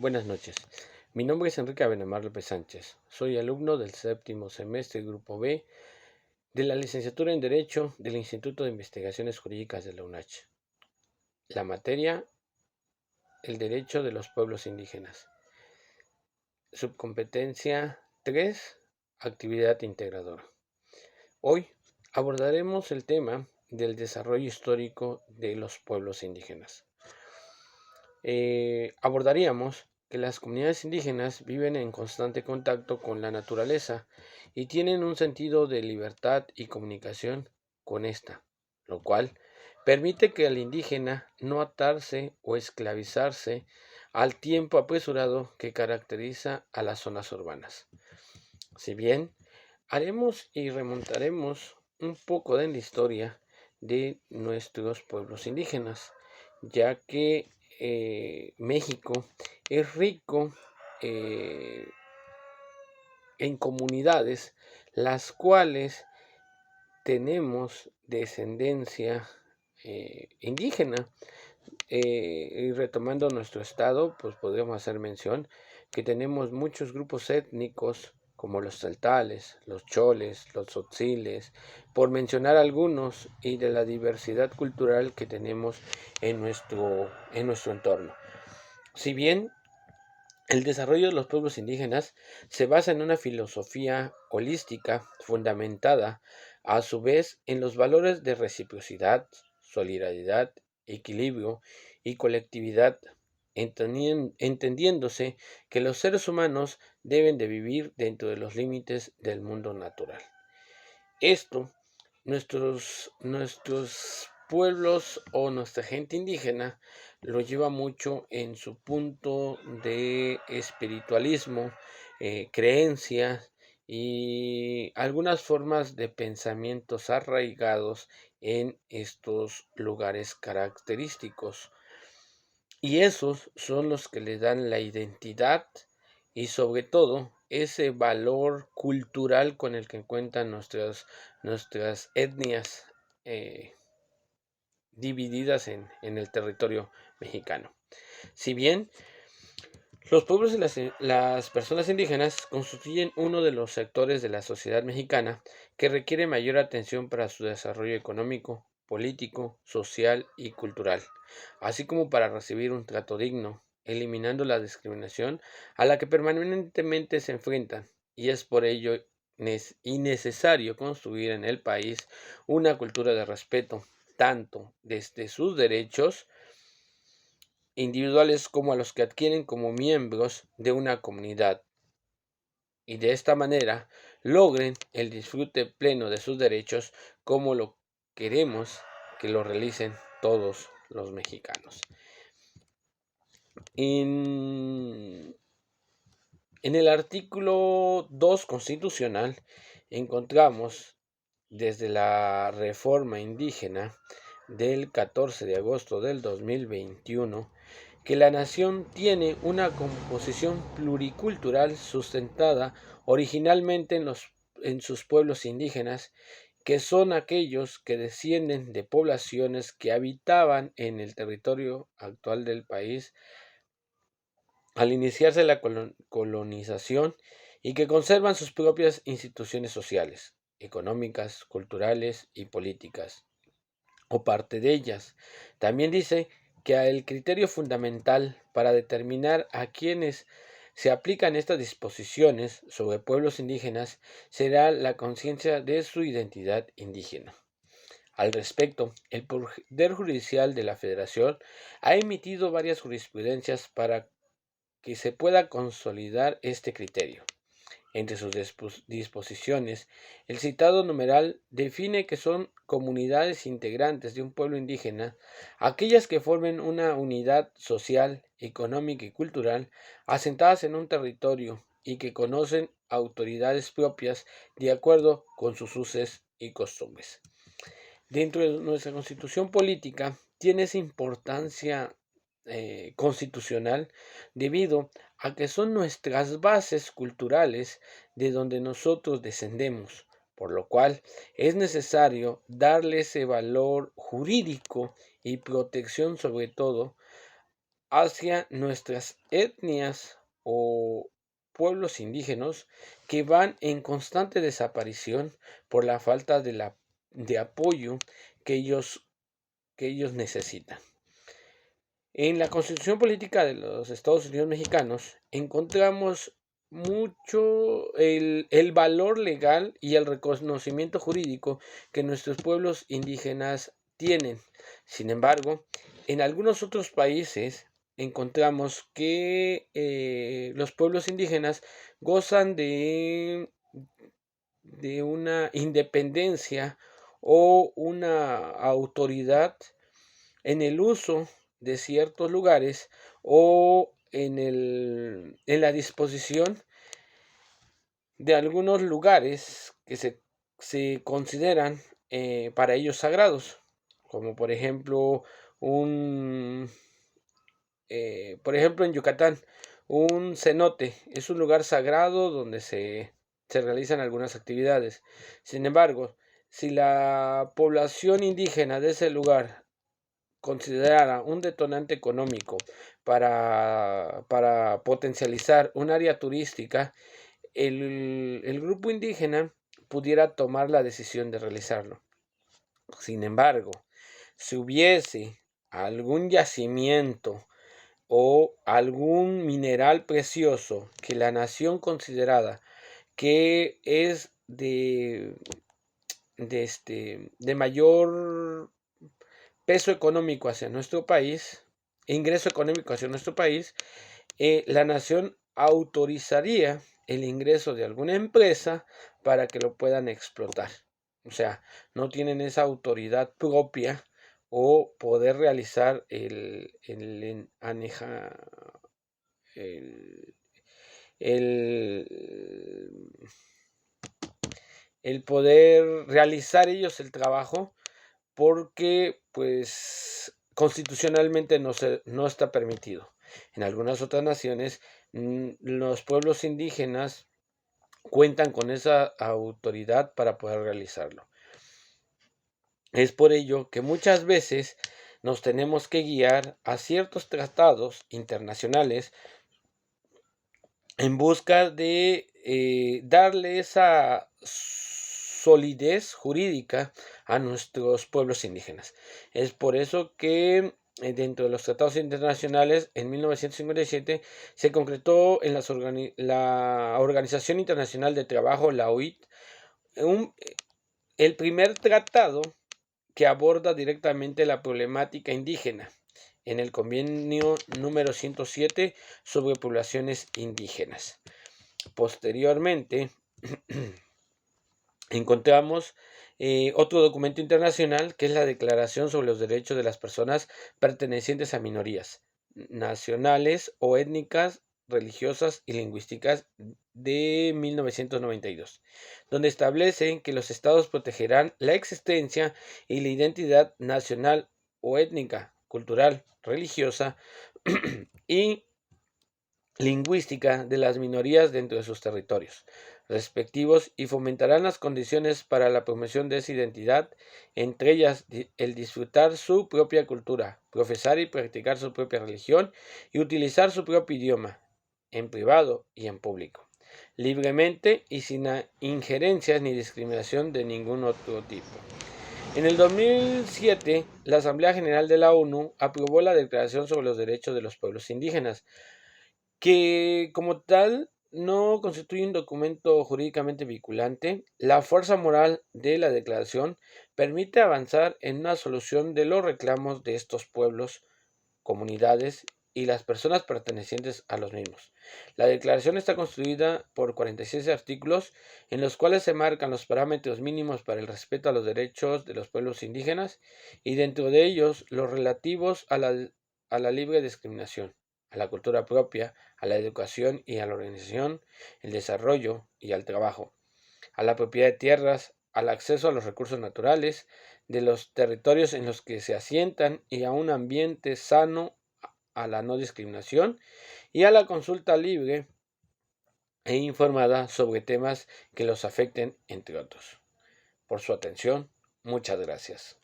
Buenas noches. Mi nombre es Enrique Abenamar López Sánchez. Soy alumno del séptimo semestre Grupo B de la licenciatura en Derecho del Instituto de Investigaciones Jurídicas de la UNACH. La materia, el derecho de los pueblos indígenas. Subcompetencia 3, actividad integradora. Hoy abordaremos el tema del desarrollo histórico de los pueblos indígenas. Abordaríamos que las comunidades indígenas viven en constante contacto con la naturaleza y tienen un sentido de libertad y comunicación con esta, lo cual permite que al indígena no atarse o esclavizarse al tiempo apresurado que caracteriza a las zonas urbanas. Si bien haremos y remontaremos un poco de la historia de nuestros pueblos indígenas, ya que México es rico eh, en comunidades las cuales tenemos descendencia indígena. Y retomando nuestro estado, pues podríamos hacer mención que tenemos muchos grupos étnicos como los tzeltales, los choles, los tzotziles, por mencionar algunos, y de la diversidad cultural que tenemos en nuestro entorno. Si bien el desarrollo de los pueblos indígenas se basa en una filosofía holística fundamentada a su vez en los valores de reciprocidad, solidaridad, equilibrio y colectividad, entendiéndose que los seres humanos deben de vivir dentro de los límites del mundo natural. Esto, nuestros pueblos o nuestra gente indígena lo lleva mucho en su punto de espiritualismo, creencias y algunas formas de pensamientos arraigados en estos lugares característicos. Y esos son los que le dan la identidad y sobre todo ese valor cultural con el que cuentan nuestras etnias eh, divididas en el territorio mexicano. Si bien los pueblos y las personas indígenas constituyen uno de los sectores de la sociedad mexicana que requiere mayor atención para su desarrollo económico, político, social y cultural, así como para recibir un trato digno, eliminando la discriminación a la que permanentemente se enfrentan, y es por ello necesario construir en el país una cultura de respeto, tanto desde sus derechos individuales como a los que adquieren como miembros de una comunidad, y de esta manera logren el disfrute pleno de sus derechos como lo queremos que lo realicen todos los mexicanos. En el artículo 2 constitucional encontramos desde la reforma indígena del 14 de agosto del 2021 que la nación tiene una composición pluricultural sustentada originalmente en sus pueblos indígenas, que son aquellos que descienden de poblaciones que habitaban en el territorio actual del país al iniciarse la colonización y que conservan sus propias instituciones sociales, económicas, culturales y políticas, o parte de ellas. También dice que el criterio fundamental para determinar a quienes se aplican estas disposiciones sobre pueblos indígenas será la conciencia de su identidad indígena. Al respecto, el Poder Judicial de la Federación ha emitido varias jurisprudencias para que se pueda consolidar este criterio. Entre sus disposiciones, el citado numeral define que son comunidades integrantes de un pueblo indígena aquellas que formen una unidad social, económica y cultural asentadas en un territorio y que conocen autoridades propias de acuerdo con sus usos y costumbres. Dentro de nuestra constitución política tiene esa importancia constitucional debido a que son nuestras bases culturales de donde nosotros descendemos, por lo cual es necesario darle ese valor jurídico y protección sobre todo hacia nuestras etnias o pueblos indígenas que van en constante desaparición por la falta de apoyo que ellos necesitan. En la Constitución Política de los Estados Unidos Mexicanos encontramos mucho el valor legal y el reconocimiento jurídico que nuestros pueblos indígenas tienen. Sin embargo, en algunos otros países encontramos que los pueblos indígenas gozan de una independencia o una autoridad en el uso de ciertos lugares o en la disposición de algunos lugares que se consideran para ellos sagrados, como por ejemplo por ejemplo en Yucatán, un cenote es un lugar sagrado donde se realizan algunas actividades. Sin embargo, si la población indígena de ese lugar considerara un detonante económico para potencializar un área turística, el grupo indígena pudiera tomar la decisión de realizarlo. Sin embargo, si hubiese algún yacimiento o algún mineral precioso que la nación considerada que es de mayor peso económico hacia nuestro país, ingreso económico hacia nuestro país, la nación autorizaría el ingreso de alguna empresa para que lo puedan explotar. O sea, no tienen esa autoridad propia o poder realizar el, el poder realizar ellos el trabajo porque pues constitucionalmente no está permitido. En algunas otras naciones los pueblos indígenas cuentan con esa autoridad para poder realizarlo. Es por ello que muchas veces nos tenemos que guiar a ciertos tratados internacionales en busca de darle esa solidez jurídica a nuestros pueblos indígenas. Es por eso que dentro de los tratados internacionales en 1957 se concretó en la Organización Internacional de Trabajo, la OIT, el primer tratado que aborda directamente la problemática indígena en el convenio número 107 sobre poblaciones indígenas. Posteriormente, encontramos otro documento internacional que es la Declaración sobre los Derechos de las Personas pertenecientes a minorías nacionales o étnicas, religiosas y lingüísticas de 1992, donde establece que los estados protegerán la existencia y la identidad nacional o étnica, cultural, religiosa y lingüística de las minorías dentro de sus territorios respectivos y fomentarán las condiciones para la promoción de esa identidad, entre ellas el disfrutar su propia cultura, profesar y practicar su propia religión y utilizar su propio idioma, en privado y en público, libremente y sin injerencias ni discriminación de ningún otro tipo. En el 2007, la Asamblea General de la ONU aprobó la Declaración sobre los Derechos de los Pueblos Indígenas, que como tal no constituye un documento jurídicamente vinculante. La fuerza moral de la declaración permite avanzar en una solución de los reclamos de estos pueblos, comunidades y las personas pertenecientes a los mismos. La declaración está constituida por 46 artículos en los cuales se marcan los parámetros mínimos para el respeto a los derechos de los pueblos indígenas y dentro de ellos los relativos a la libre discriminación, a la cultura propia, a la educación y a la organización, el desarrollo y al trabajo, a la propiedad de tierras, al acceso a los recursos naturales de los territorios en los que se asientan y a un ambiente sano, a la no discriminación y a la consulta libre e informada sobre temas que los afecten, entre otros. Por su atención, muchas gracias.